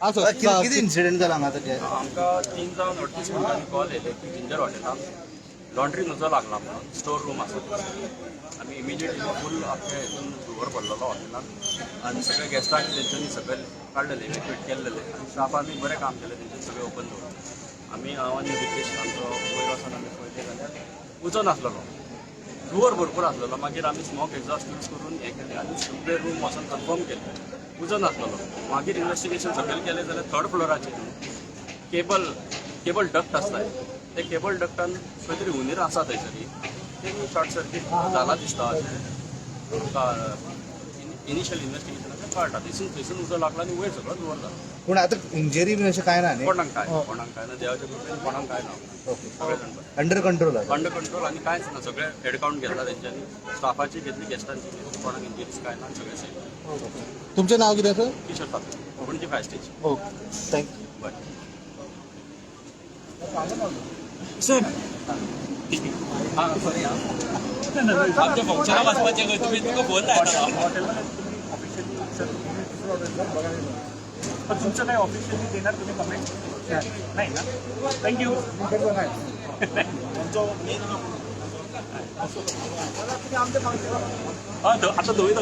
हां सर किती इन्सिडेंट जाला हांगा ते आमकां 3 जावन 38 मिनटांनी कॉल येयले की जिंजर हॉटेलान लॉन्ड्री नजो लागला म्हणून स्टोर रूम आसा आमी इमिजिएटली फूल आख्या हितून धुंवर पडलेलो हॉटेलान आनी सगळे गेस्टांक तेंच्यांनी सकयल काडलेले इवॅक्युएट केल्लेले आनी स्टाफांनी बरें काम केलें तेंच्यांनी सगळें ओपन दवरलें आमी हांव आनी रिकेश आमचो वयर वचून आमी पळयलें जाल्यार उजो नासलेलो धुंवर भरपूर आसलेलो मागीर आमी स्मोक एक्झॉस्ट यूज करून हें केलें आनी सगळे रूम वचून कन्फर्म केलें उजो नासलेलो मागीर इन्वेस्टिगेशन सकयल केलें जाल्यार थर्ड फ्लोराचेर केबल डक्ट आसताय ते केबल डक्टान खंय तरी उंदीर आसा थंयसरी ते शॉर्ट सर्कीट जाला दिसता इनिशियल इन्वेस्टिगेशनाचें कळटा थंयसून उजो लागला आनी वयर सगळो धुंवर जालो पूण आतां इंजरी बीन अशें कांय ना न्ही कोणाक काय ना देवाच्या कृपेन कोणाक काय ना सगळे जाण बरे अंडर कंट्रोल आसा अंडर कंट्रोल आनी कांयच ना सगळे हेड काउंट घेतला तेंच्यांनी स्टाफाची घेतली गेस्टांची घेतली कोणाक इंजरीज काय ना सगळे सेफ तुमचें नाव कितें sir Kishore Thakur Panaji fire station okay thank you बरें आमच्या फंक्शनाक वचपाचें खंय तुमी तुका फोन धाडटा पण तुमचं काही ऑफिशियली देणार तुम्ही कमेंट नाही ना थँक्यू आता दोघे